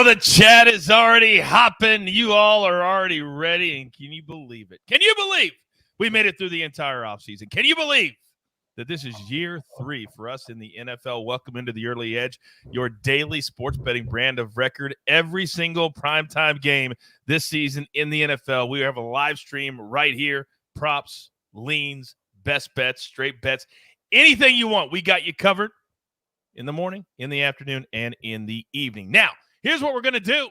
the chat is already hopping. You all are already ready. And can you believe it? Can you believe we made it through the entire offseason? Can you believe that this is year 3 for us in the NFL? Welcome into the Early Edge, your daily sports betting brand of record. Every single primetime game this season in the NFL. We have a live stream right here. Props, leans, best bets, straight bets. Anything you want, we got you covered in the morning, in the afternoon, and in the evening. Now, here's what we're going to do.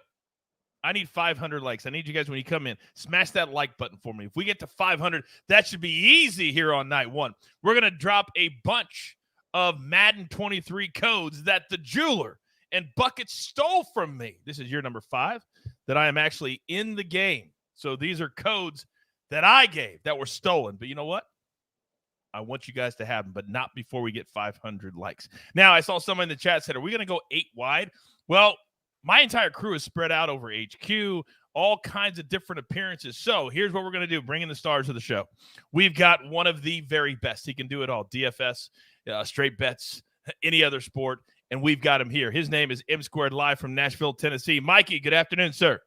I need 500 likes. I need you guys, when you come in, smash that like button for me. If we get to 500, that should be easy here on night 1. We're going to drop a bunch of Madden 23 codes that the jeweler and Bucket stole from me. This is year number 5 that I am actually in the game. So these are codes that I gave that were stolen. But you know what? I want you guys to have them, but not before we get 500 likes. Now, I saw someone in the chat said, are we going to go 8 wide? Well, my entire crew is spread out over HQ, all kinds of different appearances. So here's what we're going to do, bringing the stars of the show. We've got one of the very best. He can do it all, DFS, straight bets, any other sport, and we've got him here. His name is M Squared, live from Nashville, Tennessee. Mikey, good afternoon, sir.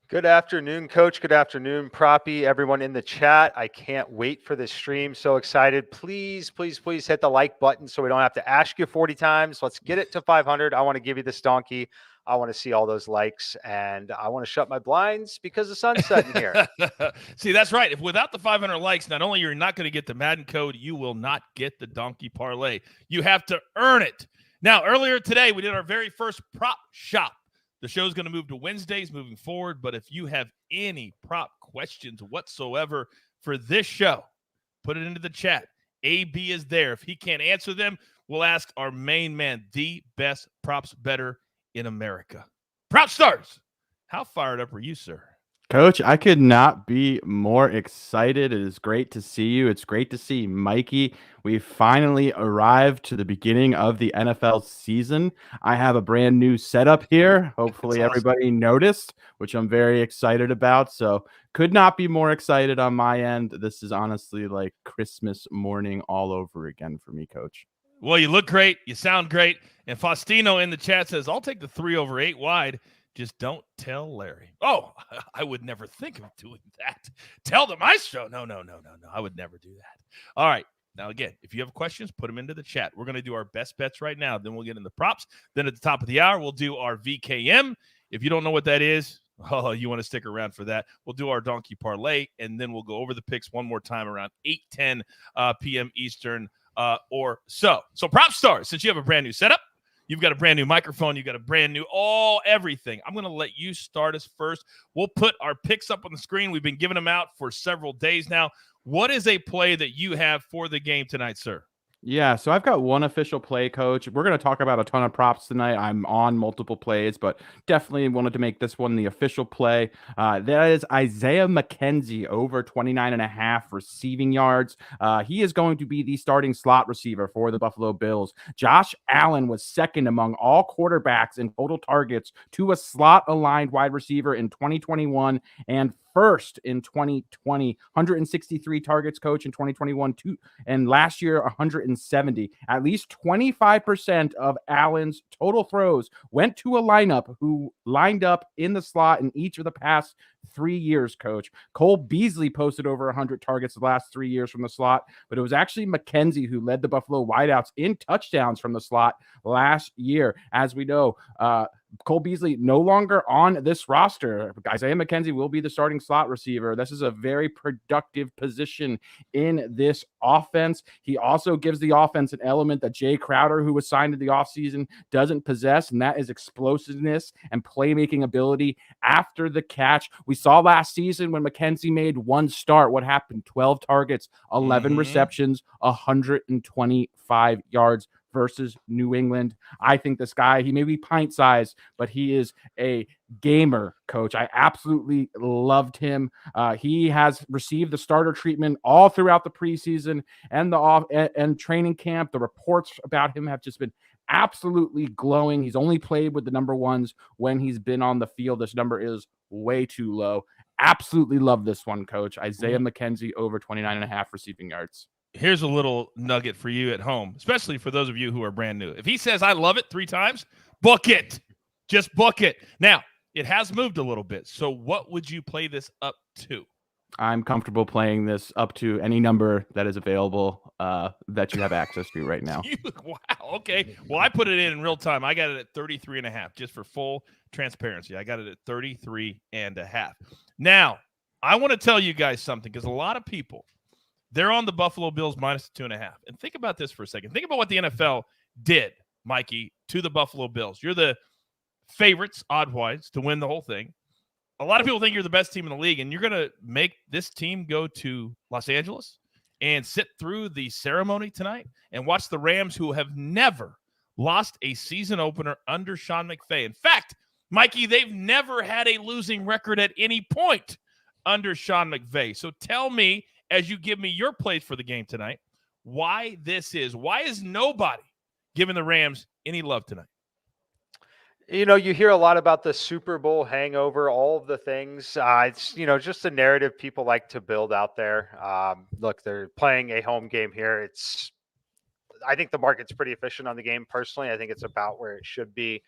Good afternoon, Coach. Good afternoon, Proppy, everyone in the chat. I can't wait for this stream. So excited. Please, please, please hit the like button so we don't have to ask you 40 times. Let's get it to 500. I want to give you this donkey. I want to see all those likes, and I want to shut my blinds because the sun's setting here. See, that's right. If without the 500 likes, not only you're not going to get the Madden code, you will not get the donkey parlay. You have to earn it. Now, earlier today, we did our very first prop shop. The show's going to move to Wednesdays moving forward, but if you have any prop questions whatsoever for this show, put it into the chat. AB is there. If he can't answer them, we'll ask our main man, the best props bettor in America. Prop stars, how fired up are you, sir? Coach, I could not be more excited. It is great to see you. It's great to see Mikey. We finally arrived to the beginning of the NFL season. I have a brand new setup here. Hopefully everybody noticed, which I'm very excited about. So could not be more excited on my end. This is honestly like Christmas morning all over again for me, Coach. Well, you look great. You sound great. And Faustino in the chat says, I'll take the 3 over 8 wide. Just don't tell Larry. Oh, I would never think of doing that. Tell the maestro. No. I would never do that. All right. Now, again, if you have questions, put them into the chat. We're going to do our best bets right now. Then we'll get in the props. Then at the top of the hour, we'll do our VKM. If you don't know what that is, you want to stick around for that. We'll do our donkey parlay, and then we'll go over the picks one more time around 8:10 p.m. Eastern or so. So prop stars, since you have a brand new setup, you've got a brand new microphone. You've got a brand new everything. I'm going to let you start us first. We'll put our picks up on the screen. We've been giving them out for several days now. What is a play that you have for the game tonight, sir? Yeah, so I've got one official play, Coach. We're going to talk about a ton of props tonight. I'm on multiple plays, but definitely wanted to make this one the official play. That is Isaiah McKenzie over 29.5 receiving yards. He is going to be the starting slot receiver for the Buffalo Bills. Josh Allen was second among all quarterbacks in total targets to a slot-aligned wide receiver in 2021 and first in 2020, 163 targets, Coach, in 2021, and last year 170. At least 25% of Allen's total throws went to a lineup who lined up in the slot in each of the past 3 years, Coach. Cole Beasley posted over 100 targets the last 3 years from the slot, but it was actually McKenzie who led the Buffalo wideouts in touchdowns from the slot last year. As we know, Cole Beasley no longer on this roster. Isaiah McKenzie will be the starting slot receiver. This is a very productive position in this offense. He also gives the offense an element that Jay Crowder, who was signed in the offseason, doesn't possess, and that is explosiveness and playmaking ability after the catch. We saw last season when McKenzie made one start, what happened? 12 targets, 11 receptions, 125 yards versus New England. I think this guy, he may be pint sized, but he is a gamer, Coach. I absolutely loved him. He has received the starter treatment all throughout the preseason and and training camp. The reports about him have just been absolutely glowing. He's only played with the number ones when he's been on the field. This number is way too low. Absolutely love this one, Coach. Isaiah McKenzie over 29.5 receiving yards. Here's a little nugget for you at home, especially for those of you who are brand new. If he says, I love it 3 times, book it. Just book it. Now, it has moved a little bit. So what would you play this up to? I'm comfortable playing this up to any number that is available that you have access to right now. Wow. Okay. Well, I put it in real time. I got it at 33.5, just for full transparency. I got it at 33.5. Now, I want to tell you guys something, because a lot of people, they're on the Buffalo Bills minus 2.5. And think about this for a second. Think about what the NFL did, Mikey, to the Buffalo Bills. You're the favorites, odd-wise, to win the whole thing. A lot of people think you're the best team in the league, and you're going to make this team go to Los Angeles and sit through the ceremony tonight and watch the Rams, who have never lost a season opener under Sean McVay. In fact, Mikey, they've never had a losing record at any point under Sean McVay. So tell me, as you give me your plays for the game tonight, why this is. Why is nobody giving the Rams any love tonight? You know, you hear a lot about the Super Bowl hangover, all of the things. It's, just a narrative people like to build out there. Look, they're playing a home game here. I think the market's pretty efficient on the game. Personally, I think it's about where it should be,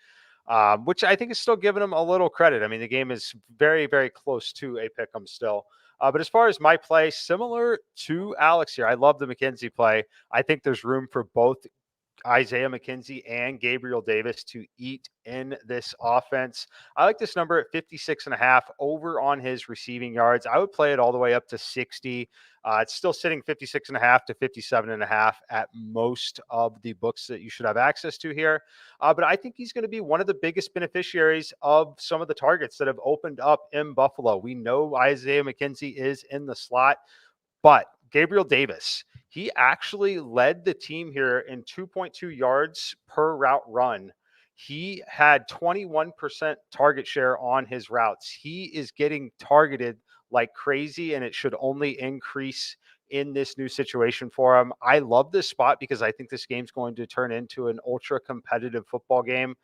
which I think is still giving them a little credit. I mean, the game is very, very close to a pick 'em still. But as far as my play, similar to Alex here, I love the McKenzie play. I think there's room for both Isaiah McKenzie and Gabriel Davis to eat in this offense. I like this number at 56.5 over on his receiving yards. I would play it all the way up to 60. It's still sitting 56.5 to 57.5 at most of the books that you should have access to here. But I think he's going to be one of the biggest beneficiaries of some of the targets that have opened up in Buffalo. We know Isaiah McKenzie is in the slot, but Gabriel Davis, he actually led the team here in 2.2 yards per route run. He had 21% target share on his routes. He is getting targeted like crazy, and it should only increase in this new situation for him. I love this spot because I think this game's going to turn into an ultra competitive football game.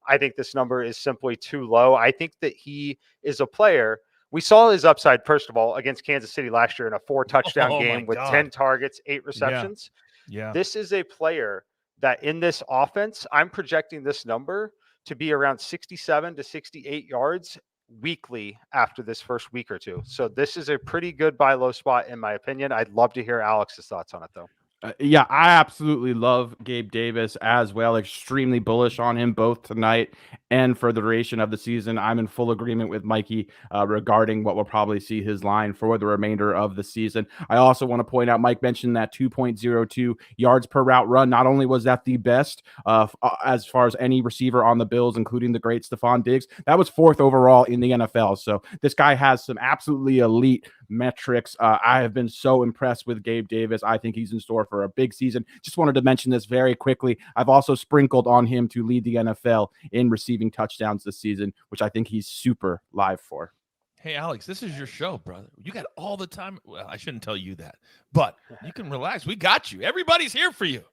I think this number is simply too low. I think that he is a player. We saw his upside, first of all, against Kansas City last year in a 4-touchdown game with 10 targets, 8 receptions. Yeah. This is a player that in this offense, I'm projecting this number to be around 67 to 68 yards weekly after this first week or two. So this is a pretty good buy low spot, in my opinion. I'd love to hear Alex's thoughts on it, though. Yeah, I absolutely love Gabe Davis as well. Extremely bullish on him both tonight and for the duration of the season. I'm in full agreement with Mikey regarding what we'll probably see his line for the remainder of the season. I also want to point out, Mike mentioned that 2.02 yards per route run. Not only was that the best as far as any receiver on the Bills, including the great Stephon Diggs, that was 4th overall in the NFL. So this guy has some absolutely elite metrics. I have been so impressed with Gabe Davis. I think he's in store for a big season. Just wanted to mention this very quickly. I've also sprinkled on him to lead the NFL in receiving touchdowns this season, which I think he's super live for. Hey, Alex, this is your show, brother. You got all the time. Well, I shouldn't tell you that, but you can relax. We got you. Everybody's here for you.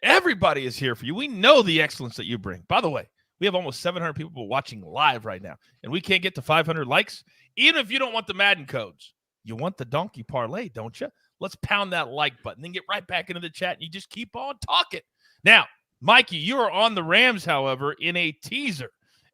Everybody is here for you. We know the excellence that you bring. By the way, we have almost 700 people watching live right now, and we can't get to 500 likes. Even if you don't want the Madden codes, you want the donkey parlay, don't you? Let's pound that like button, then get right back into the chat, and you just keep on talking. Now, Mikey, you are on the Rams, however, in a teaser,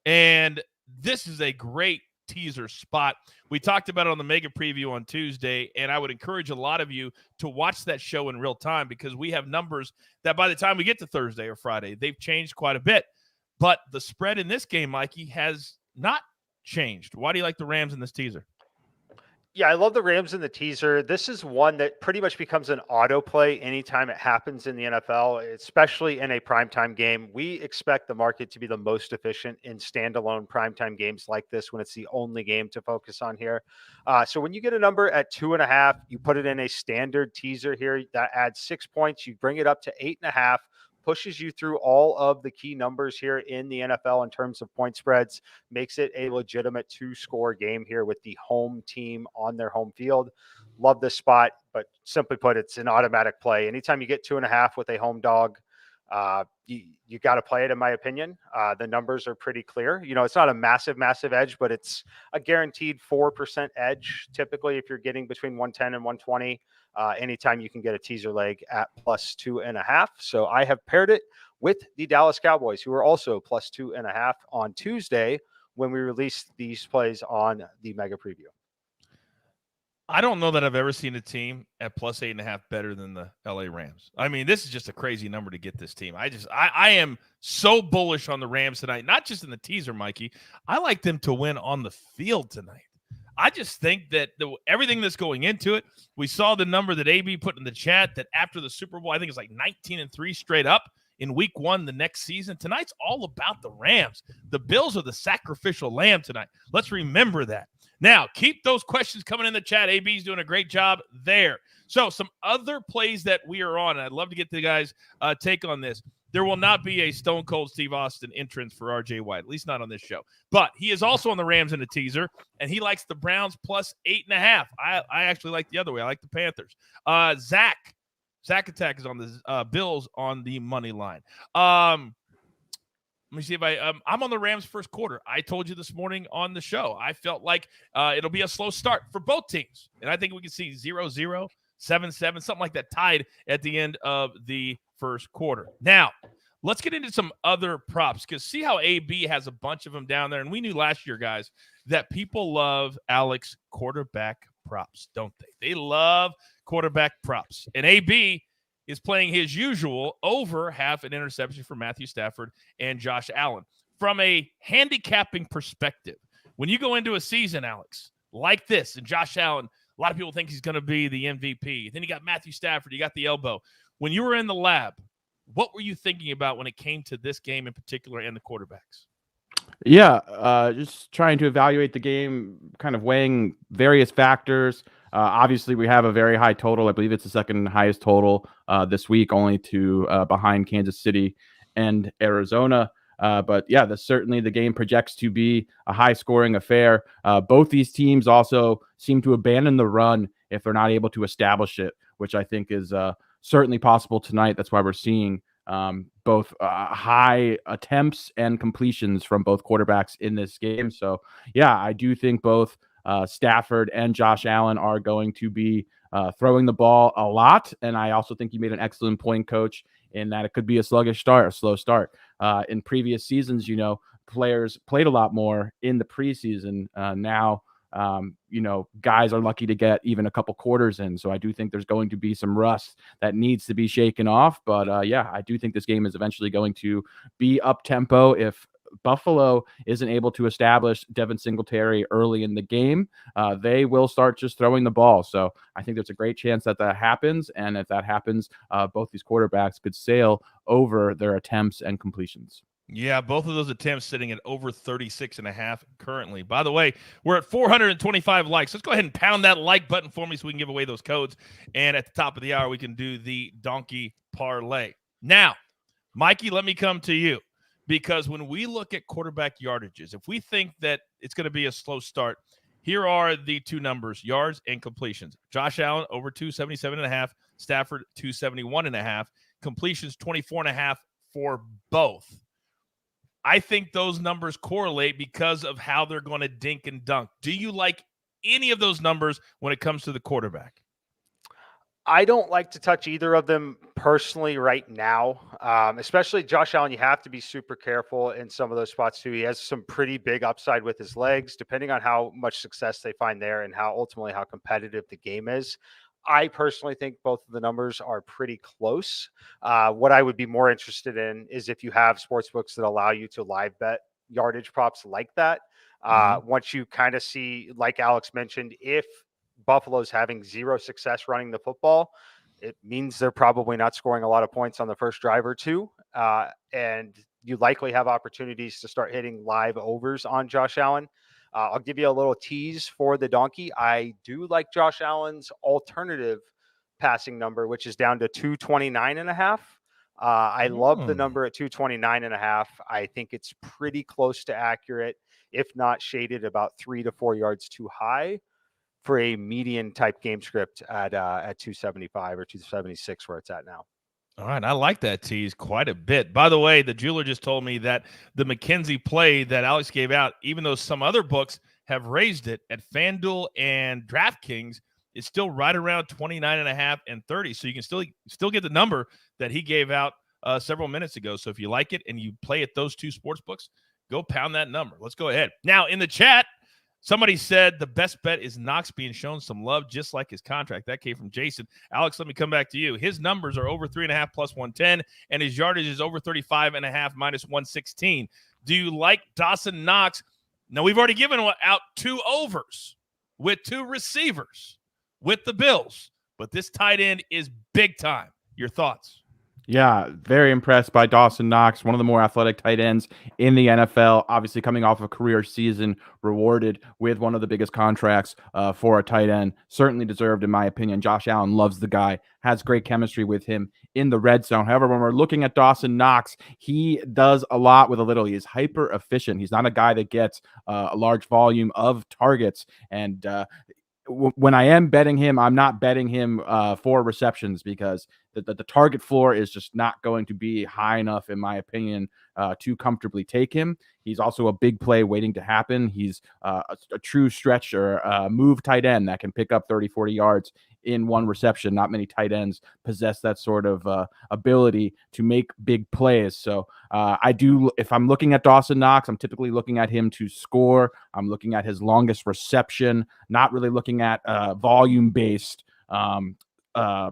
and this is a great teaser spot. We talked about it on the Mega Preview on Tuesday, and I would encourage a lot of you to watch that show in real time because we have numbers that by the time we get to Thursday or Friday, they've changed quite a bit. But the spread in this game, Mikey, has not changed. Why do you like the Rams in this teaser? Yeah, I love the Rams in the teaser. This is one that pretty much becomes an auto play anytime it happens in the NFL, especially in a primetime game. We expect the market to be the most efficient in standalone primetime games like this when it's the only game to focus on here. So when you get a number at 2.5, you put it in a standard teaser here, that adds 6 points. You bring it up to 8.5. Pushes you through all of the key numbers here in the NFL in terms of point spreads, makes it a legitimate 2-score game here with the home team on their home field. Love this spot, but simply put, it's an automatic play. Anytime you get 2.5 with a home dog, you got to play it, in my opinion. The numbers are pretty clear. You know, it's not a massive edge, but it's a guaranteed 4% edge. Typically, if you're getting between 110 and 120, anytime you can get a teaser leg at +2.5. So I have paired it with the Dallas Cowboys, who are also +2.5 on Tuesday when we released these plays on the Mega Preview. I don't know that I've ever seen a team at +8.5 better than the LA Rams. I mean, this is just a crazy number to get this team. I am so bullish on the Rams tonight, not just in the teaser, Mikey. I like them to win on the field tonight. I just think that everything that's going into it, we saw the number that AB put in the chat that after the Super Bowl, I think it's like 19-3 straight up in week 1 the next season. Tonight's all about the Rams. The Bills are the sacrificial lamb tonight. Let's remember that. Now, keep those questions coming in the chat. AB's doing a great job there. So some other plays that we are on, and I'd love to get the guys' take on this. There will not be a Stone Cold Steve Austin entrance for RJ White, at least not on this show. But he is also on the Rams in the teaser, and he likes the Browns +8.5. I actually like the other way. I like the Panthers. Zach Attack is on the Bills on the money line. Let me see if I'm on the Rams first quarter. I told you this morning on the show, I felt like it'll be a slow start for both teams. And I think we can see 0-0, 7-7, something like that tied at the end of the first quarter. Now, let's get into some other props because see how AB has a bunch of them down there. And we knew last year, guys, that people love Alex quarterback props, don't they? They love quarterback props. And AB is playing his usual over half an interception for Matthew Stafford and Josh Allen. From a handicapping perspective, when you go into a season, Alex, like this, and Josh Allen, a lot of people think he's going to be the MVP. Then you got Matthew Stafford, you got the elbow. When you were in the lab, what were you thinking about when it came to this game in particular and the quarterbacks? Yeah, just trying to evaluate the game, kind of weighing various factors. Obviously, we have a very high total. I believe it's the second highest total this week, only to behind Kansas City and Arizona. But yeah, certainly the game projects to be a high-scoring affair. Both these teams also seem to abandon the run if they're not able to establish it, which I think is certainly possible tonight. That's why we're seeing both high attempts and completions from both quarterbacks in this game. So, yeah, I do think both Stafford and Josh Allen are going to be throwing the ball a lot. And I also think you made an excellent point, Coach, in that it could be a sluggish start, a slow start. In previous seasons, players played a lot more in the preseason. Now, guys are lucky to get even a couple quarters in. So I do think there's going to be some rust that needs to be shaken off. But yeah, I do think this game is eventually going to be up tempo. If Buffalo isn't able to establish Devin Singletary early in the game, they will start just throwing the ball. So I think there's a great chance that happens. And if that happens, both these quarterbacks could sail over their attempts and completions. Yeah, both of those attempts sitting at over 36.5 currently. By the way, we're at 425 likes. Let's go ahead and pound that like button for me so we can give away those codes. And at the top of the hour, we can do the donkey parlay. Now, Mikey, let me come to you. Because when we look at quarterback yardages, if we think that it's going to be a slow start, here are the two numbers, yards and completions. Josh Allen over 277.5, Stafford 271.5, completions 24.5 for both. I think those numbers correlate because of how they're going to dink and dunk. Do you like any of those numbers when it comes to the quarterback? I don't like to touch either of them personally right now, especially Josh Allen. You have to be super careful in some of those spots too. He has some pretty big upside with his legs, depending on how much success they find there and how competitive the game is. I personally think both of the numbers are pretty close. What I would be more interested in is if you have sportsbooks that allow you to live bet yardage props like that. Once you kind of see, like Alex mentioned, if Buffalo's having zero success running the football, it means they're probably not scoring a lot of points on the first drive or two. And you likely have opportunities to start hitting live overs on Josh Allen. I'll give you a little tease for the donkey. I do like Josh Allen's alternative passing number, which is down to 229.5. I love the number at 229.5. I think it's pretty close to accurate, if not shaded about 3 to 4 yards too high for a median type game script at 275 or 276 where it's at now. All right, I like that tease quite a bit. By the way, the jeweler just told me that the McKenzie play that Alex gave out, even though some other books have raised it at FanDuel and DraftKings, it's still right around 29.5 and 30. So you can still get the number that he gave out several minutes ago. So if you like it and you play at those two sports books, go pound that number. Let's go ahead. Now, in the chat, somebody said the best bet is Knox being shown some love, just like his contract. That came from Jason. Alex, let me come back to you. His numbers are over 3.5 plus 110, and his yardage is over 35.5 minus 116. Do you like Dawson Knox? Now, we've already given out 2 overs with 2 receivers with the Bills, but this tight end is big time. Your thoughts? Yeah, very impressed by Dawson Knox, one of the more athletic tight ends in the NFL, obviously coming off a career season, rewarded with one of the biggest contracts for a tight end. Certainly deserved, in my opinion. Josh Allen loves the guy, has great chemistry with him in the red zone. However, when we're looking at Dawson Knox, he does a lot with a little. He is hyper efficient. He's not a guy that gets a large volume of targets, and when I am betting him, I'm not betting him for receptions because the target floor is just not going to be high enough, in my opinion, to comfortably take him. He's also a big play waiting to happen. He's a true stretch or move tight end that can pick up 30, 40 yards in one reception. Not many tight ends possess that sort of ability to make big plays. So I do, if I'm looking at Dawson Knox, I'm typically looking at him to score. I'm looking at his longest reception, not really looking at volume-based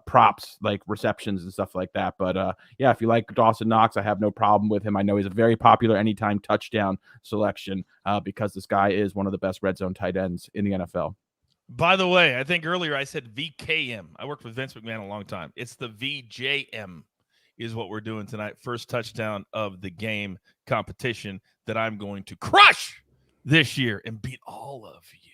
props like receptions and stuff like that. But yeah, if you like Dawson Knox, I have no problem with him. I know he's a very popular anytime touchdown selection because this guy is one of the best red zone tight ends in the NFL. By the way, I think earlier I said VKM. I worked with Vince McMahon a long time. It's the VJM is what we're doing tonight. First touchdown of the game competition that I'm going to crush this year and beat all of you.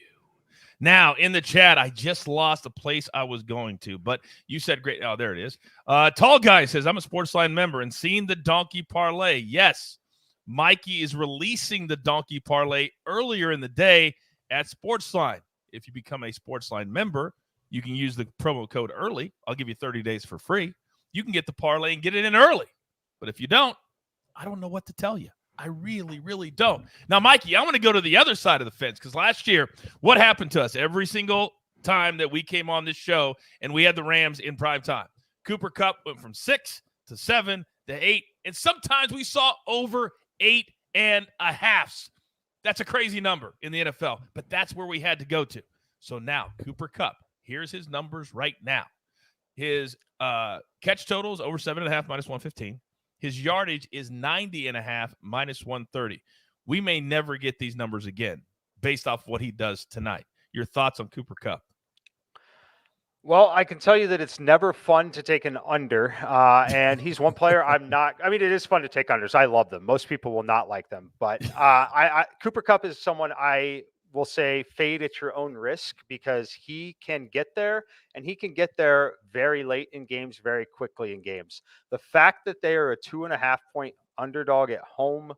Now, in the chat, I just lost a place I was going to, but you said great. Oh, there it is. Tall Guy says, I'm a Sportsline member and seeing the Donkey Parlay. Yes, Mikey is releasing the Donkey Parlay earlier in the day at Sportsline. If you become a Sportsline member, you can use the promo code early. I'll give you 30 days for free. You can get the parlay and get it in early. But if you don't, I don't know what to tell you. I really, really don't. Now, Mikey, I want to go to the other side of the fence because last year, what happened to us every single time that we came on this show and we had the Rams in prime time? Cooper Kupp went from 6 to 7 to 8, and sometimes we saw over 8.5. That's a crazy number in the NFL, but that's where we had to go to. So now, Cooper Kupp, here's his numbers right now. His catch total is over 7.5 minus 115. His yardage is 90.5 minus 130. We may never get these numbers again based off what he does tonight. Your thoughts on Cooper Kupp? Well, I can tell you that it's never fun to take an under, and he's one player I'm not. I mean, it is fun to take unders. I love them. Most people will not like them, but Cooper Kupp is someone I will say fade at your own risk because he can get there, and he can get there very late in games, very quickly in games. The fact that they are a 2.5-point underdog at home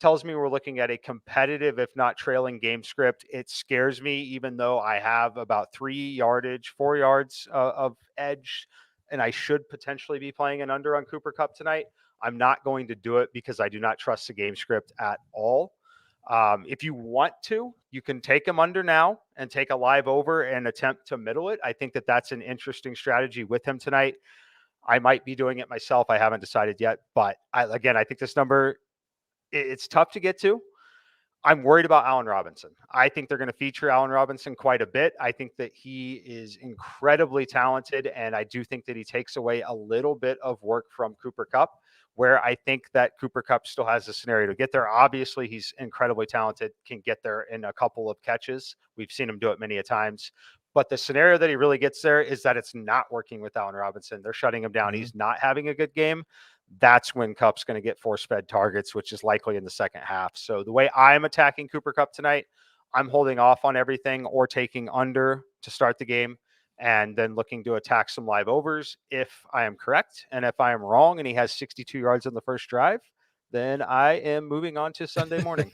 tells me we're looking at a competitive, if not trailing game script. It scares me, even though I have about 4 yards of edge, and I should potentially be playing an under on Cooper Kupp tonight. I'm not going to do it because I do not trust the game script at all. If you want to, you can take him under now and take a live over and attempt to middle it. I think that that's an interesting strategy with him tonight. I might be doing it myself. I haven't decided yet, but I think this number, it's tough to get to. I'm worried about Allen Robinson. I think they're going to feature Allen Robinson quite a bit. I think that he is incredibly talented, and I do think that he takes away a little bit of work from Cooper Kupp, where I think that Cooper Kupp still has a scenario to get there. Obviously, he's incredibly talented, can get there in a couple of catches. We've seen him do it many a times. But the scenario that he really gets there is that it's not working with Allen Robinson. They're shutting him down. Mm-hmm. He's not having a good game. That's when Kupp's going to get force-fed targets, which is likely in the second half. So the way I'm attacking Cooper Kupp tonight, I'm holding off on everything or taking under to start the game and then looking to attack some live overs if I am correct. And if I am wrong and he has 62 yards on the first drive, then I am moving on to Sunday morning.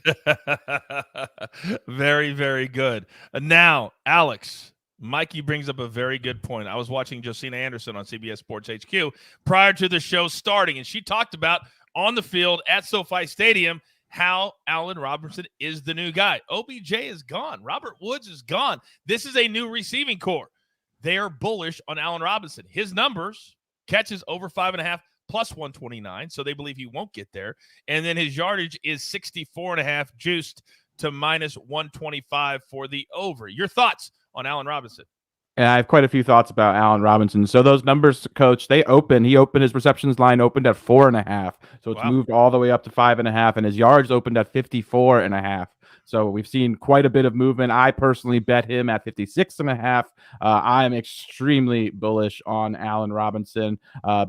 Very, very good. Now, Alex, Mikey brings up a very good point. I was watching Josina Anderson on CBS Sports HQ prior to the show starting, and she talked about on the field at SoFi Stadium how Allen Robinson is the new guy. OBJ is gone. Robert Woods is gone. This is a new receiving core. They are bullish on Allen Robinson. His numbers, catches over 5.5 plus 129, so they believe he won't get there. And then his yardage is 64.5, juiced to minus 125 for the over. Your thoughts on Allen Robinson? And I have quite a few thoughts about Allen Robinson. So those numbers, Coach, he opened his receptions line opened at 4.5. So it's moved all the way up to 5.5, and his yards opened at 54.5. So we've seen quite a bit of movement. I personally bet him at 56.5. I'm extremely bullish on Allen Robinson,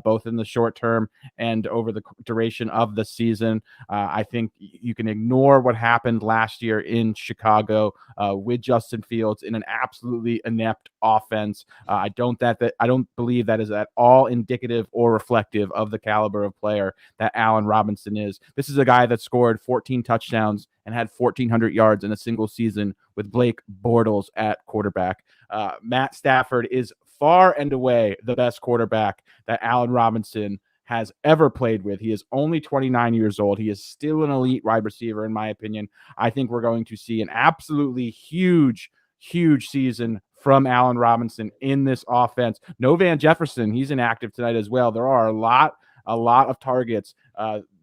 both in the short term and over the duration of the season. I think you can ignore what happened last year in Chicago with Justin Fields in an absolutely inept offense. I don't believe that is at all indicative or reflective of the caliber of player that Allen Robinson is. This is a guy that scored 14 touchdowns and had 1,400 yards in a single season with Blake Bortles at quarterback. Matt Stafford is far and away the best quarterback that Allen Robinson has ever played with. He is only 29 years old. He is still an elite wide receiver, in my opinion. I think we're going to see an absolutely huge season from Allen Robinson in this offense. No Van Jefferson. He's inactive tonight as well. There are a lot of targets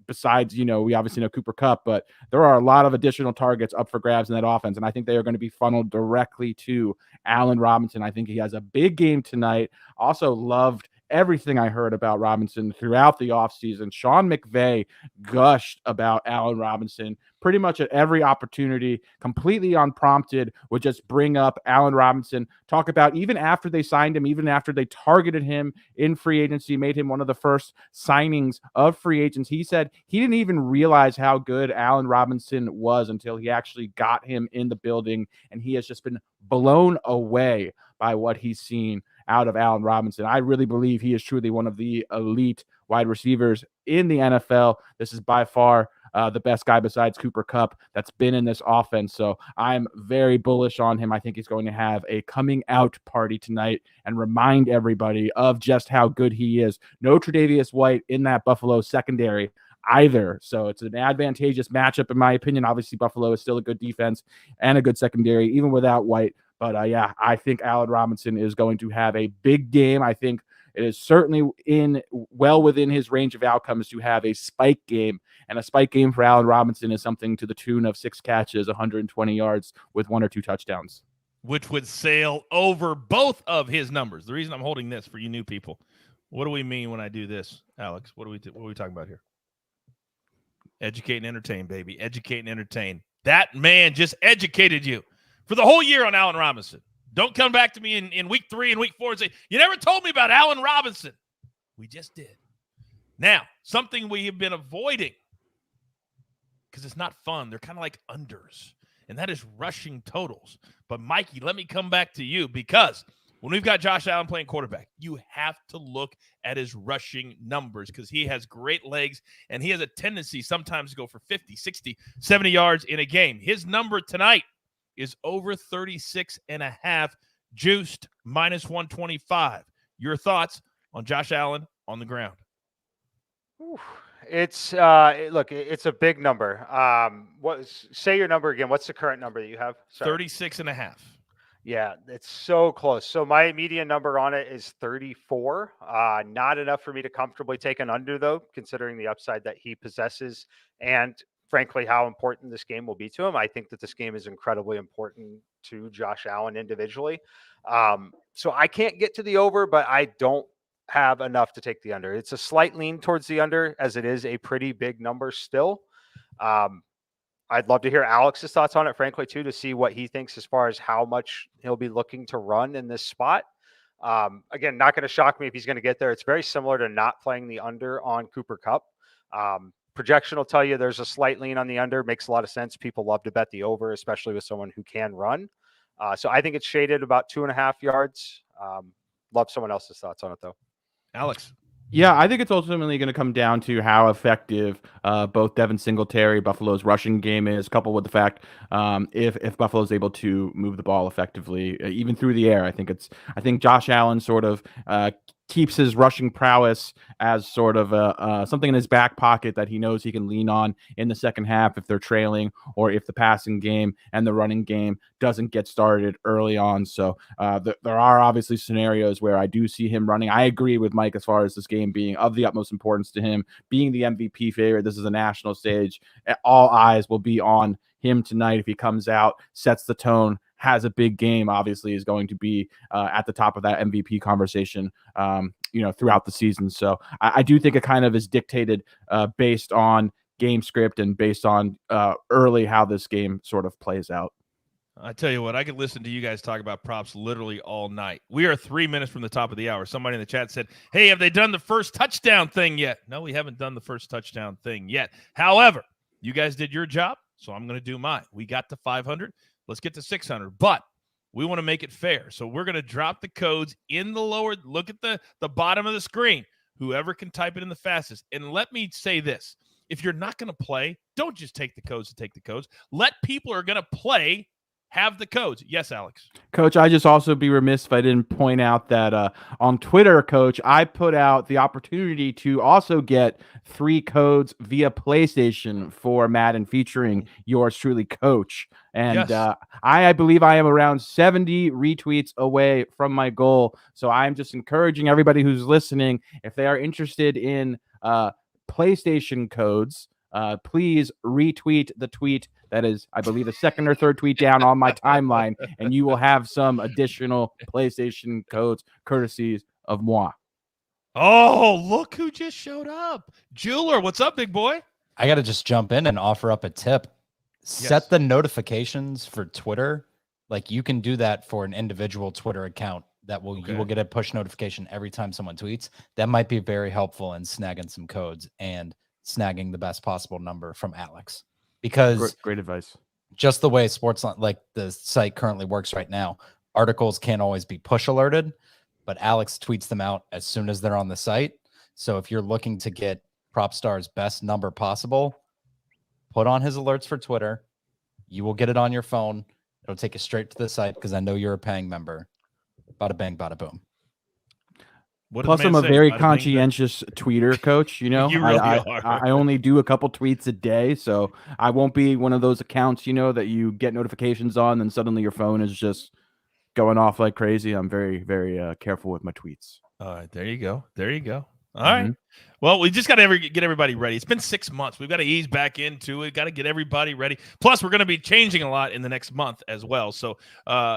besides, we obviously know Cooper Kupp, but there are a lot of additional targets up for grabs in that offense, and I think they are going to be funneled directly to Allen Robinson. I think he has a big game tonight. Also loved everything I heard about Robinson throughout the offseason. Sean McVay gushed about Allen Robinson pretty much at every opportunity, completely unprompted, would just bring up Allen Robinson, talk about even after they signed him, even after they targeted him in free agency, made him one of the first signings of free agents. He said he didn't even realize how good Allen Robinson was until he actually got him in the building, and he has just been blown away by what he's seen out of Allen Robinson. I really believe he is truly one of the elite wide receivers in the NFL. This is by far the best guy besides Cooper Kupp that's been in this offense. So I'm very bullish on him. I think he's going to have a coming out party tonight and remind everybody of just how good he is. No Tre'Davious White in that Buffalo secondary either. So it's an advantageous matchup, in my opinion. Obviously, Buffalo is still a good defense and a good secondary, even without White. But I think Allen Robinson is going to have a big game. I think it is certainly well within his range of outcomes to have a spike game. And a spike game for Allen Robinson is something to the tune of 6 catches, 120 yards with 1 or 2 touchdowns. Which would sail over both of his numbers. The reason I'm holding this for you new people, what do we mean when I do this, Alex? What are we talking about here? Educate and entertain, baby. Educate and entertain. That man just educated you for the whole year on Allen Robinson. Don't come back to me in week 3 and week 4 and say, you never told me about Allen Robinson. We just did. Now, something we have been avoiding because it's not fun. They're kind of like unders, and that is rushing totals. But, Mikey, let me come back to you because when we've got Josh Allen playing quarterback, you have to look at his rushing numbers because he has great legs, and he has a tendency sometimes to go for 50, 60, 70 yards in a game. His number tonight is over 36.5, juiced minus 125. Your thoughts on Josh Allen on the ground? It's look, it's a big number. Say your number again. What's the current number that you have? 36.5. Yeah, it's so close. So my median number on it is 34. Not enough for me to comfortably take an under, though, considering the upside that he possesses and, frankly, how important this game will be to him. I think that this game is incredibly important to Josh Allen individually. So I can't get to the over, but I don't have enough to take the under. It's a slight lean towards the under, as it is a pretty big number still. I'd love to hear Alex's thoughts on it, frankly, too, to see what he thinks as far as how much he'll be looking to run in this spot. Again, not going to shock me if he's going to get there. It's very similar to not playing the under on Cooper Kupp. Projection will tell you there's a slight lean on the under. Makes a lot of sense. People love to bet the over, especially with someone who can run. So I think it's shaded about 2.5 yards. Love someone else's thoughts on it, though. Alex. Yeah, I think it's ultimately going to come down to how effective both Devin Singletary, Buffalo's rushing game is, coupled with the fact if Buffalo is able to move the ball effectively, even through the air. I think Josh Allen sort of keeps his rushing prowess as sort of something in his back pocket that he knows he can lean on in the second half if they're trailing, or if the passing game and the running game doesn't get started early on. So there are obviously scenarios where I do see him running. I agree with Mike as far as this game being of the utmost importance to him, being the MVP favorite. This is a national stage. All eyes will be on him tonight. If he comes out, sets the tone, has a big game, obviously is going to be at the top of that MVP conversation, throughout the season. So I do think it kind of is dictated based on game script and based on early how this game sort of plays out. I tell you what, I could listen to you guys talk about props literally all night. We are 3 minutes from the top of the hour. Somebody in the chat said, hey, have they done the first touchdown thing yet? No, we haven't done the first touchdown thing yet. However, you guys did your job, so I'm going to do mine. We got to 500. Let's get to 600, but we want to make it fair. So we're going to drop the codes in the lower. Look at the bottom of the screen. Whoever can type it in the fastest. And let me say this. If you're not going to play, don't just take the codes to take the codes. Let people who are going to play have the codes. Yes, Alex. Coach, I just also be remiss if I didn't point out that on Twitter, Coach, I put out the opportunity to also get 3 codes via PlayStation for Madden featuring yours truly, Coach. And yes. I believe I am around 70 retweets away from my goal. So I'm just encouraging everybody who's listening, if they are interested in PlayStation codes, please retweet the tweet that is, I believe, the second or third tweet down on my timeline, and you will have some additional PlayStation codes courtesies of moi. Oh, look who just showed up. Jeweler, what's up, big boy? I got to just jump in and offer up a tip. Set the notifications for Twitter. Like, you can do that for an individual Twitter account that you will get a push notification every time someone tweets. That might be very helpful in snagging some codes and snagging the best possible number from Alex, because great advice. Just the way sports, like the site currently works right now, articles can't always be push alerted, but Alex tweets them out as soon as they're on the site. So if you're looking to get PropStar's best number possible, put on his alerts for Twitter. You will get it on your phone. It'll take you straight to the site, because I know you're a paying member. Bada bang, bada boom. Plus, I'm a very conscientious tweeter, Coach. You know, you really I only do a couple tweets a day, so I won't be one of those accounts, that you get notifications on, and suddenly your phone is just going off like crazy. I'm very, very careful with my tweets. All right, there you go. There you go. All right. Well, we just got to get everybody ready. It's been 6 months. We've got to ease back into it. Got to get everybody ready. Plus, we're going to be changing a lot in the next month as well. So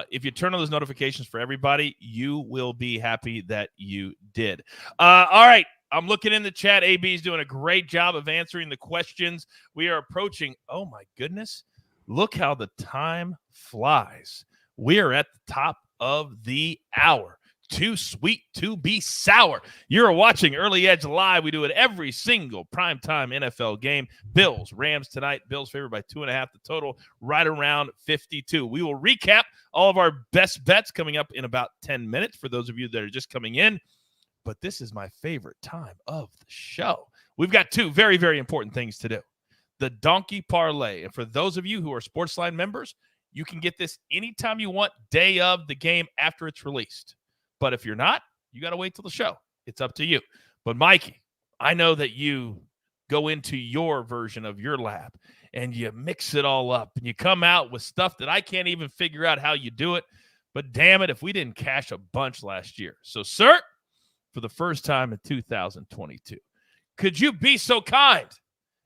if you turn on those notifications for everybody, you will be happy that you did. All right. I'm looking in the chat. AB is doing a great job of answering the questions. We are approaching. Oh, my goodness. Look how the time flies. We are at the top of the hour. Too sweet to be sour. You're watching Early Edge Live. We do it every single primetime NFL game. Bills, Rams tonight. Bills favored by 2.5. The total right around 52. We will recap all of our best bets coming up in about 10 minutes for those of you that are just coming in. But this is my favorite time of the show. We've got 2 very, very important things to do. The Donkey Parlay. And for those of you who are Sportsline members, you can get this anytime you want, day of the game after it's released. But if you're not, you got to wait till the show. It's up to you. But Mikey, I know that you go into your version of your lab and you mix it all up and you come out with stuff that I can't even figure out how you do it. But damn it, if we didn't cash a bunch last year. So, sir, for the first time in 2022, could you be so kind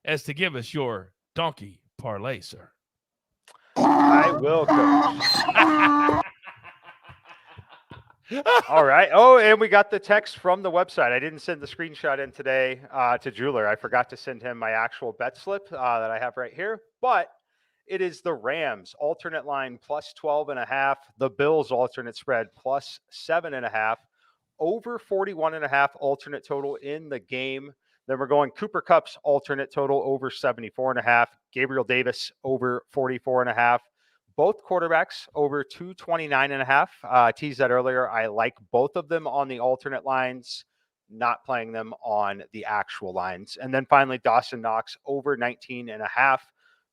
as to give us your donkey parlay, sir? I will, Coach. All right. Oh, and we got the text from the website. I didn't send the screenshot in today to Jeweler. I forgot to send him my actual bet slip that I have right here. But it is the Rams alternate line plus 12.5. The Bills alternate spread plus 7.5. Over 41.5 alternate total in the game. Then we're going Cooper Kupp's alternate total over 74.5. Gabriel Davis over 44.5. Both quarterbacks over 229.5. Teased that earlier. I like both of them on the alternate lines, not playing them on the actual lines. And then finally, Dawson Knox over 19.5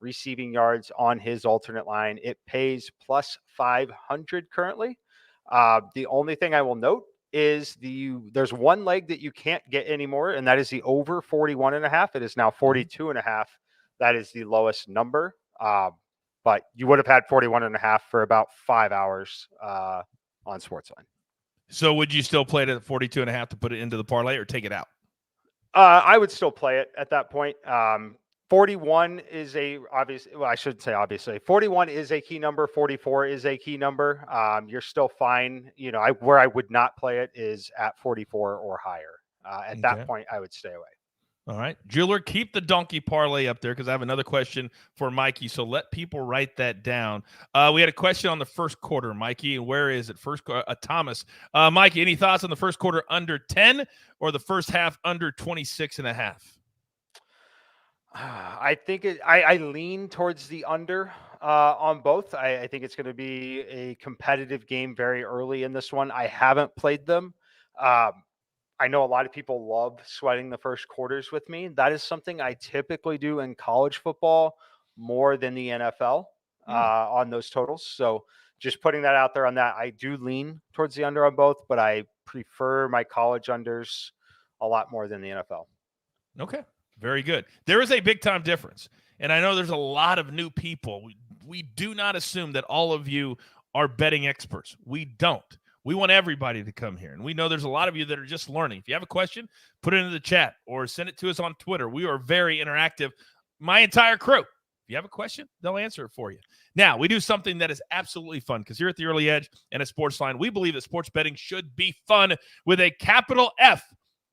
receiving yards on his alternate line. It pays plus 500 currently. The only thing I will note is there's one leg that you can't get anymore, and that is the over 41.5. It is now 42.5. That is the lowest number. But you would have had 41.5 for about 5 hours on Sportsline. So would you still play it at 42.5 to put it into the parlay or take it out? I would still play it at that point. 41 is I shouldn't say obviously. 41 is a key number. 44 is a key number. You're still fine. Where I would not play it is at 44 or higher. At that point, I would stay away. All right. Jeweler, keep the donkey parlay up there because I have another question for Mikey. So let people write that down. We had a question on the first quarter, Mikey. And where is it? Thomas. Mikey, any thoughts on the first quarter under 10 or the first half under 26.5? I think I lean towards the under on both. I think it's going to be a competitive game very early in this one. I haven't played them. I know a lot of people love sweating the first quarters with me. That is something I typically do in college football more than the NFL on those totals. So just putting that out there on that, I do lean towards the under on both, but I prefer my college unders a lot more than the NFL. Okay. Very good. There is a big time difference. And I know there's a lot of new people. We do not assume that all of you are betting experts. We don't. We want everybody to come here. And we know there's a lot of you that are just learning. If you have a question, put it into the chat or send it to us on Twitter. We are very interactive. My entire crew. If you have a question, they'll answer it for you. Now, we do something that is absolutely fun because here at the Early Edge and at Sportsline, we believe that sports betting should be fun with a capital F.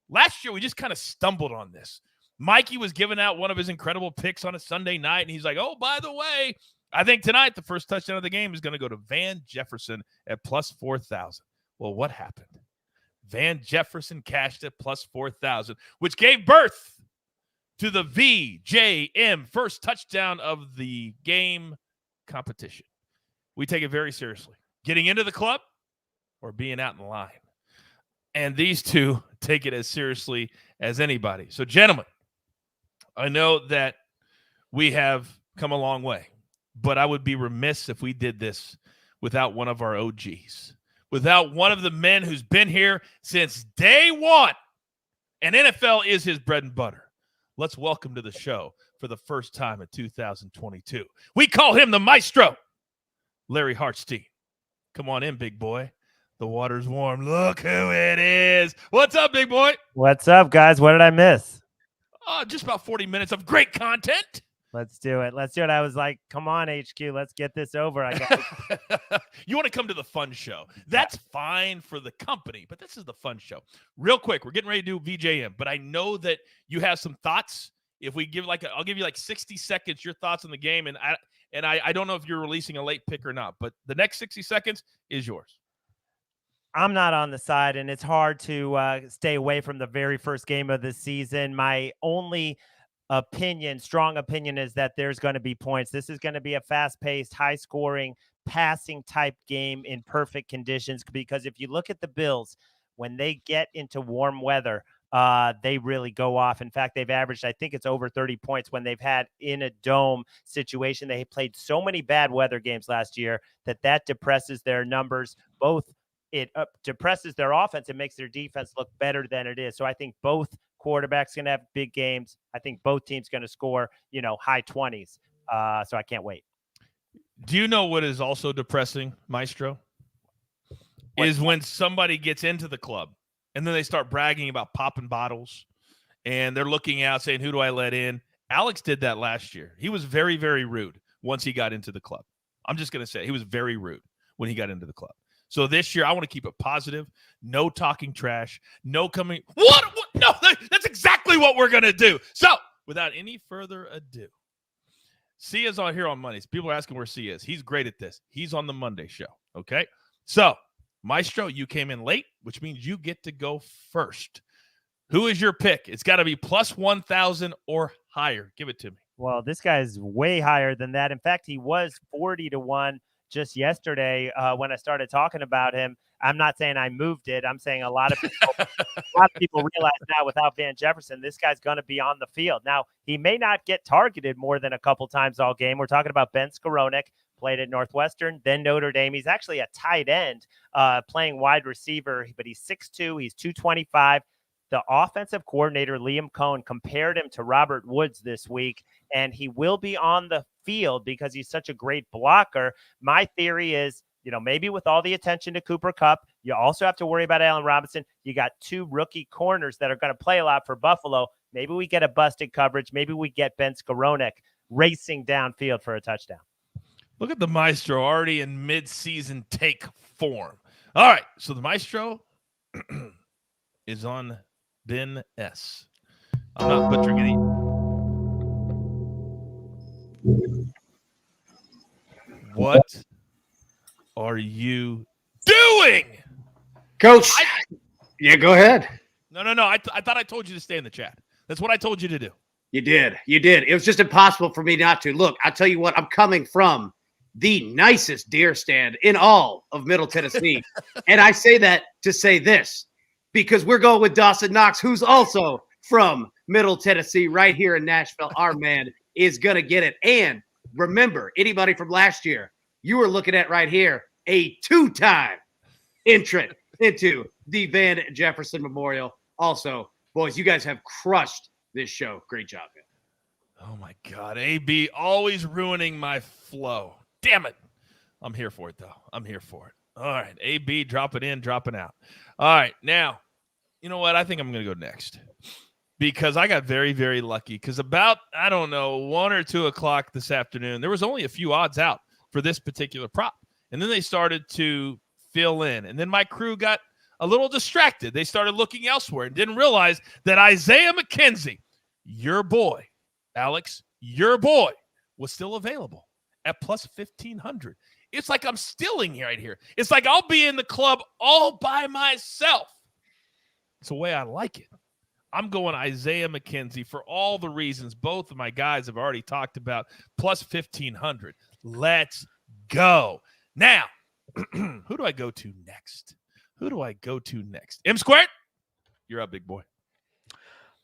Last year, we just kind of stumbled on this. Mikey was giving out one of his incredible picks on a Sunday night, and he's like, oh, by the way, I think tonight the first touchdown of the game is going to go to Van Jefferson at plus 4,000. Well, what happened? Van Jefferson cashed at plus 4,000, which gave birth to the VJM first touchdown of the game competition. We take it very seriously. Getting into the club or being out in line. And these two take it as seriously as anybody. So, gentlemen, I know that we have come a long way, but I would be remiss if we did this without one of our OGs, without one of the men who's been here since day one, and NFL is his bread and butter. Let's welcome to the show for the first time in 2022. We call him the Maestro, Larry Hartstein. Come on in, big boy. The water's warm. Look who it is. What's up, big boy? What's up, guys? What did I miss? Just about 40 minutes of great content. Let's do it. I was like, come on, HQ. Let's get this over. You want to come to the fun show. That's fine for the company, but this is the fun show. Real quick, we're getting ready to do VJM, but I know that you have some thoughts. If we give I'll give you 60 seconds, your thoughts on the game. And I don't know if you're releasing a late pick or not, but the next 60 seconds is yours. I'm not on the side, and it's hard to stay away from the very first game of the season. My only strong opinion, is that there's going to be points. This is going to be a fast-paced, high-scoring, passing-type game in perfect conditions, because if you look at the Bills, when they get into warm weather, they really go off. In fact, they've averaged, I think it's over 30 points when they've had in a dome situation. They played so many bad weather games last year that depresses their numbers. It depresses their offense and makes their defense look better than it is. So I think both quarterbacks going to have big games. I think both teams going to score, high 20s. So I can't wait. Do you know what is also depressing, Maestro? Is when somebody gets into the club and then they start bragging about popping bottles and they're looking out saying, who do I let in? Alex did that last year. He was very, very rude once he got into the club. I'm just going to say he was very rude when he got into the club. So this year, I want to keep it positive. No talking trash. No coming. What? No, that's exactly what we're going to do. So without any further ado, Sia's on here on Mondays. People are asking where Sia is. He's great at this. He's on the Monday show. Okay. So Maestro, you came in late, which means you get to go first. Who is your pick? It's got to be plus 1,000 or higher. Give it to me. Well, this guy is way higher than that. In fact, he was 40-1. Just yesterday, when I started talking about him. I'm not saying I moved it. I'm saying a lot of people realize now without Van Jefferson, this guy's going to be on the field. Now, he may not get targeted more than a couple times all game. We're talking about Ben Skowronek played at Northwestern, then Notre Dame. He's actually a tight end, playing wide receiver, but he's 6'2", he's 225. The offensive coordinator, Liam Cohn, compared him to Robert Woods this week, and he will be on the field because he's such a great blocker. My theory is, maybe with all the attention to Cooper Kupp, you also have to worry about Allen Robinson. You got 2 rookie corners that are going to play a lot for Buffalo. Maybe we get a busted coverage. Maybe we get Ben Skowronek racing downfield for a touchdown. Look at the Maestro already in mid-season take form. All right, so the Maestro is on Ben S. I'm not butchering any. What are you doing? Coach? Yeah, go ahead. No. I thought I told you to stay in the chat. That's what I told you to do. You did. It was just impossible for me not to. Look, I'll tell you what, I'm coming from the nicest deer stand in all of Middle Tennessee. And I say that to say this, because we're going with Dawson Knox, who's also from Middle Tennessee, right here in Nashville. Our man is going to get it. And remember, anybody from last year, you were looking at right here, a 2-time entrant into the Van Jefferson Memorial. Also, boys, you guys have crushed this show. Great job, man. Oh, my God. AB always ruining my flow. Damn it. I'm here for it, though. I'm here for it. All right. AB, drop it in, drop it out. All right. Now, you know what? I think I'm going to go next because I got very, very lucky because about, 1 or 2 o'clock this afternoon, there was only a few odds out for this particular prop. And then they started to fill in. And then my crew got a little distracted. They started looking elsewhere and didn't realize that Isaiah McKenzie, your boy, Alex, your boy, was still available at plus 1,500. It's like I'm stealing right here. It's like I'll be in the club all by myself. It's the way I like it. I'm going Isaiah McKenzie for all the reasons both of my guys have already talked about, plus 1,500. Let's go. Now, who do I go to next? M Squared? You're up, big boy.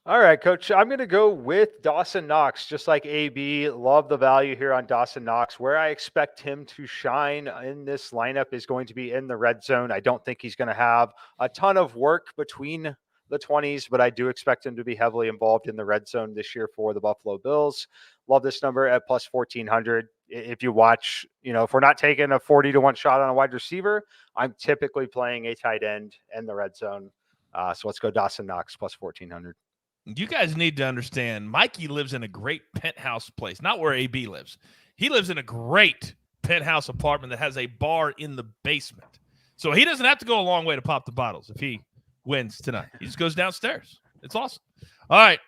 All right, Coach. I'm going to go with Dawson Knox, just like AB. Love the value here on Dawson Knox. Where I expect him to shine in this lineup is going to be in the red zone. I don't think he's going to have a ton of work between the 20s, but I do expect him to be heavily involved in the red zone this year for the Buffalo Bills. Love this number at plus 1,400. If you watch, if we're not taking a 40-1 shot on a wide receiver, I'm typically playing a tight end in the red zone. So let's go Dawson Knox plus 1,400. You guys need to understand, Mikey lives in a great penthouse place, not where AB lives. He lives in a great penthouse apartment that has a bar in the basement. So he doesn't have to go a long way to pop the bottles if he wins tonight. He just goes downstairs. It's awesome. All right,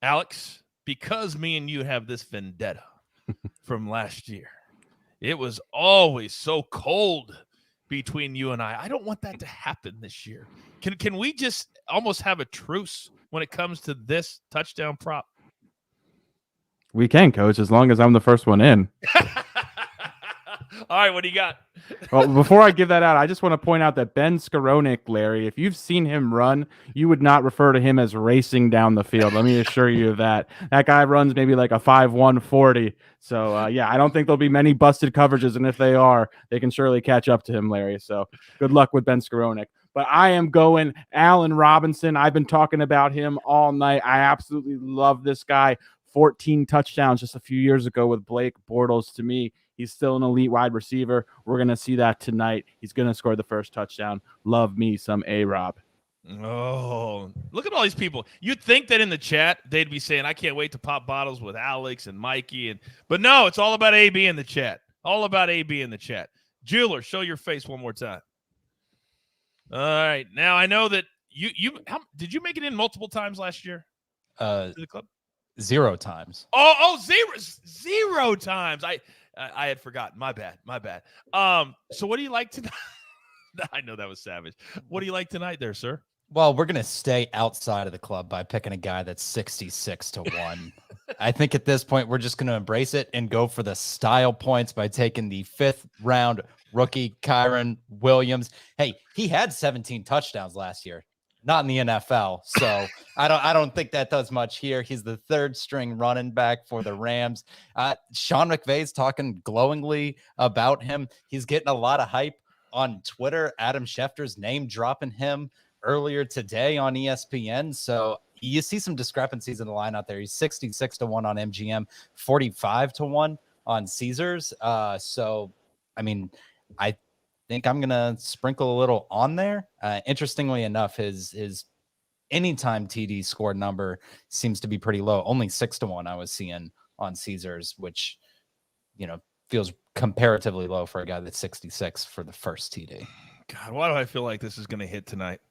Alex, because me and you have this vendetta from last year, it was always so cold between you and I don't want that to happen this year. Can we just almost have a truce when it comes to this touchdown prop? We can, Coach, as long as I'm the first one in. All right, what do you got? Well, before I give that out, I just want to point out that Ben Skowronek, Larry, if you've seen him run, you would not refer to him as racing down the field. Let me assure you of that. That guy runs maybe like a 5'1", 40. So, I don't think there'll be many busted coverages, and if they are, they can surely catch up to him, Larry. So good luck with Ben Skowronek. But I am going Allen Robinson. I've been talking about him all night. I absolutely love this guy. 14 touchdowns just a few years ago with Blake Bortles. To me, he's still an elite wide receiver. We're going to see that tonight. He's going to score the first touchdown. Love me some A-Rob. Oh, look at all these people. You'd think that in the chat, they'd be saying, I can't wait to pop bottles with Alex and Mikey. But no, it's all about AB in the chat. All about AB in the chat. Jeweler, show your face one more time. All right. Now, I know that did you make it in multiple times last year to the club? 0 times. Zero times. I had forgotten. My bad. So what do you like tonight? I know that was savage. What do you like tonight there, sir? Well, we're going to stay outside of the club by picking a guy that's 66-1. I think at this point, we're just going to embrace it and go for the style points by taking the 5th round rookie, Kyron Williams. Hey, he had 17 touchdowns last year. not in the NFL. So I don't think that does much here. He's the third string running back for the Rams. Sean McVay's talking glowingly about him. He's getting a lot of hype on Twitter. Adam Schefter's name dropping him earlier today on ESPN. So you see some discrepancies in the line out there. He's 66-1 on MGM, 45-1 on Caesars. So, I mean, I think I'm going to sprinkle a little on there. Interestingly enough, his anytime TD scored number seems to be pretty low. Only 6-1 I was seeing on Caesars, which, feels comparatively low for a guy that's 66 for the first TD. God, why do I feel like this is going to hit tonight?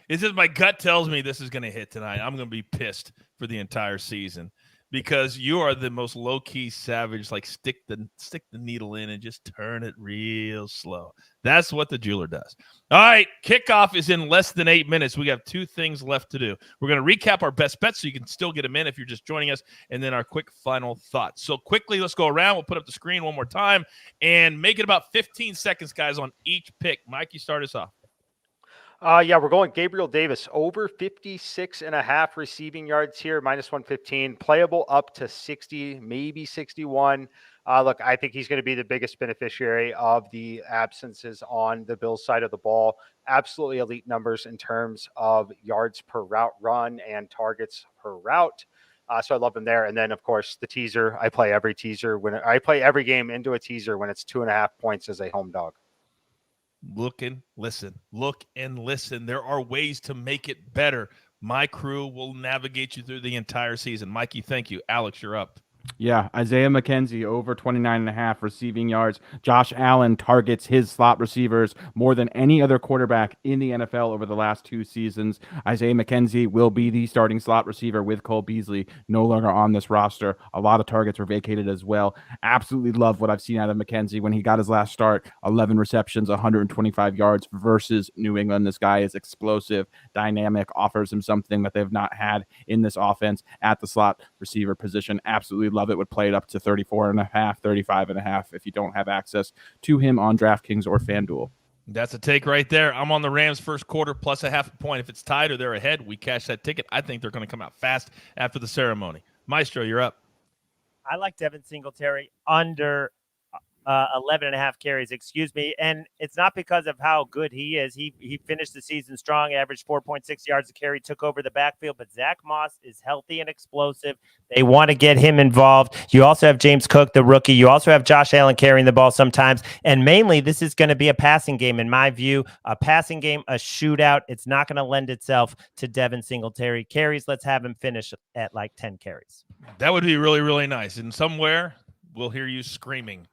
It's just my gut tells me this is going to hit tonight. I'm going to be pissed for the entire season because you are the most low-key savage, like stick the needle in and just turn it real slow. That's what the jeweler does. All right, kickoff is in less than 8 minutes. We have 2 things left to do. We're going to recap our best bets so you can still get them in if you're just joining us, and then our quick final thoughts. So quickly, let's go around. We'll put up the screen one more time and make it about 15 seconds, guys, on each pick. Mike, you start us off. Yeah, we're going Gabriel Davis over 56.5 receiving yards here, -115, playable up to 60, maybe 61. Look, I think he's going to be the biggest beneficiary of the absences on the Bills side of the ball. Absolutely elite numbers in terms of yards per route run and targets per route. So I love him there. And then, of course, the teaser. I play every game into a teaser when it's 2.5 points as a home dog. Look and listen. There are ways to make it better. My crew will navigate you through the entire season. Mikey, thank you. Alex, you're up. Yeah, Isaiah McKenzie over 29.5 receiving yards. Josh Allen targets his slot receivers more than any other quarterback in the NFL over the last 2 seasons. Isaiah McKenzie will be the starting slot receiver with Cole Beasley no longer on this roster. A lot of targets were vacated as well. Absolutely love what I've seen out of McKenzie when he got his last start. 11 receptions, 125 yards versus New England. This guy is explosive, dynamic, offers him something that they've not had in this offense at the slot receiver position. Absolutely love it. Would play it up to 34.5, 35.5 if you don't have access to him on DraftKings or FanDuel. That's a take right there. I'm on the Rams first quarter plus a half a point. If it's tied or they're ahead, we cash that ticket. I think they're going to come out fast after the ceremony. Maestro, you're up. I like Devin Singletary under 11.5 carries, and it's not because of how good he is. He finished the season strong, averaged 4.6 yards a carry, took over the backfield, but Zach Moss is healthy and explosive. They want to get him involved. You also have James Cook, the rookie. You also have Josh Allen carrying the ball sometimes, and mainly this is going to be a passing game, in my view, a passing game, a shootout. It's not going to lend itself to Devin Singletary carries. Let's have him finish at like 10 carries. That would be really, really nice, and somewhere we'll hear you screaming,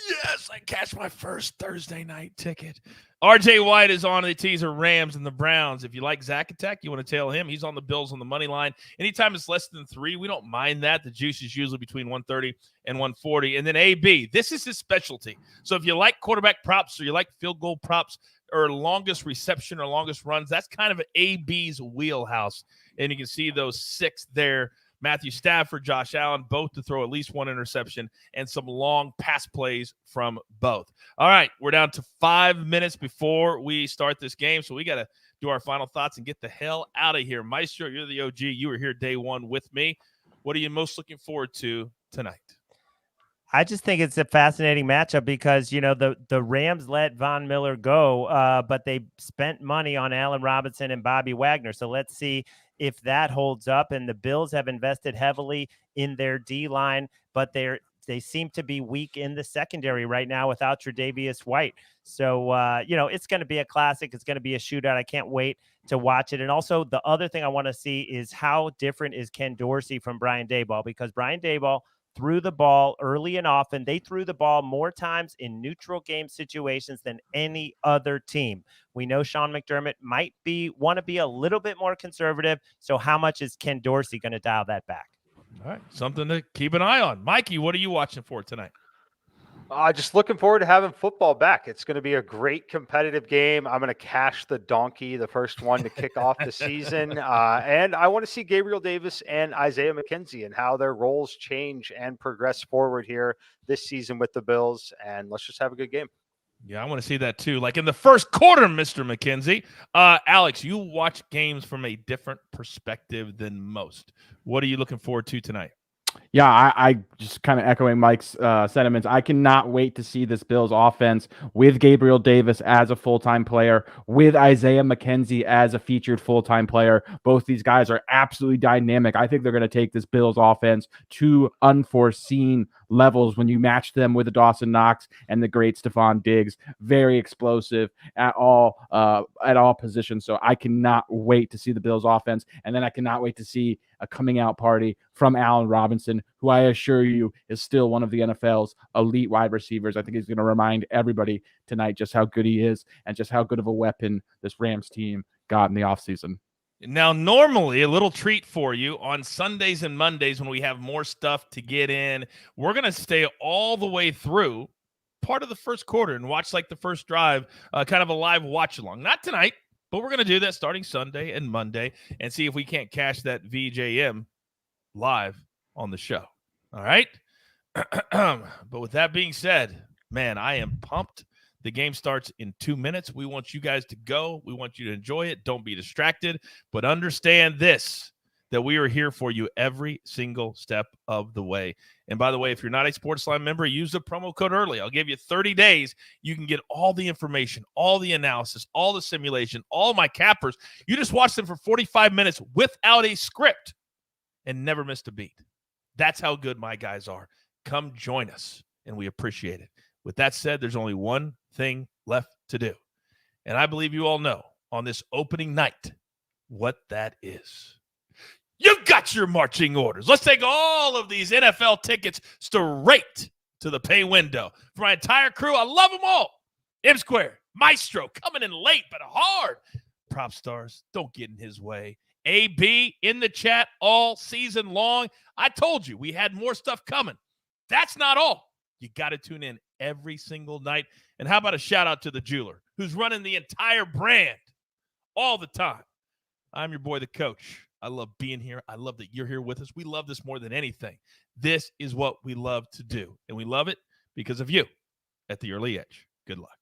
"Yes, I cashed my first Thursday night ticket." RJ White is on the teaser, Rams and the Browns. If you like Zach Attack, you want to tail him. He's on the Bills on the money line. Anytime it's less than 3, we don't mind that. The juice is usually between 130 and 140. And then AB, this is his specialty. So if you like quarterback props or you like field goal props or longest reception or longest runs, that's kind of AB's wheelhouse. And you can see those 6 there. Matthew Stafford, Josh Allen, both to throw at least 1 interception and some long pass plays from both. All right, we're down to 5 minutes before we start this game, so we got to do our final thoughts and get the hell out of here. Maestro, you're the OG. You were here day 1 with me. What are you most looking forward to tonight? I just think it's a fascinating matchup because, the Rams let Von Miller go, but they spent money on Allen Robinson and Bobby Wagner. So let's see if that holds up. And the Bills have invested heavily in their D-line, but they seem to be weak in the secondary right now without Tre'Davious White. So, it's going to be a classic. It's going to be a shootout. I can't wait to watch it. And also the other thing I want to see is how different is Ken Dorsey from Brian Daboll, because Brian Daboll threw the ball early and often. They threw the ball more times in neutral game situations than any other team. We know Sean McDermott might want to be a little bit more conservative. So how much is Ken Dorsey going to dial that back? All right, something to keep an eye on. Mikey, what are you watching for tonight? Just looking forward to having football back. It's going to be a great competitive game. I'm going to cash the donkey, the first one to kick off the season. And I want to see Gabriel Davis and Isaiah McKenzie and how their roles change and progress forward here this season with the Bills. And let's just have a good game. Yeah, I want to see that too. Like in the first quarter, Mr. McKenzie. Alex, you watch games from a different perspective than most. What are you looking forward to tonight? Yeah, I just kind of echoing Mike's sentiments. I cannot wait to see this Bills offense with Gabriel Davis as a full-time player, with Isaiah McKenzie as a featured full-time player. Both these guys are absolutely dynamic. I think they're going to take this Bills offense to unforeseen levels when you match them with the Dawson Knox and the great Stephon Diggs. Very explosive at all positions. So I cannot wait to see the Bills offense, and then I cannot wait to see a coming out party from Allen Robinson, who I assure you is still one of the NFL's elite wide receivers. I think he's going to remind everybody tonight just how good he is and just how good of a weapon this Rams team got in the offseason. Now, normally, a little treat for you on Sundays and Mondays when we have more stuff to get in, we're going to stay all the way through part of the first quarter and watch like the first drive, kind of a live watch along. Not tonight, but we're going to do that starting Sunday and Monday and see if we can't cash that VJM live on the show. All right? But with that being said, man, I am pumped. The game starts in 2 minutes. We want you guys to go. We want you to enjoy it. Don't be distracted. But understand this, that we are here for you every single step of the way. And by the way, if you're not a Sportsline member, use the promo code early. I'll give you 30 days. You can get all the information, all the analysis, all the simulation, all my cappers. You just watch them for 45 minutes without a script and never missed a beat. That's how good my guys are. Come join us, and we appreciate it. With that said, there's only one thing left to do. And I believe you all know on this opening night what that is. You've got your marching orders. Let's take all of these NFL tickets straight to the pay window. For my entire crew, I love them all. M Square, Maestro, coming in late but hard. Prop stars, don't get in his way. AB in the chat all season long. I told you we had more stuff coming. That's not all. You got to tune in every single night. And how about a shout out to the jeweler who's running the entire brand all the time? I'm your boy, the coach. I love being here. I love that you're here with us. We love this more than anything. This is what we love to do. And we love it because of you at the Early Edge. Good luck.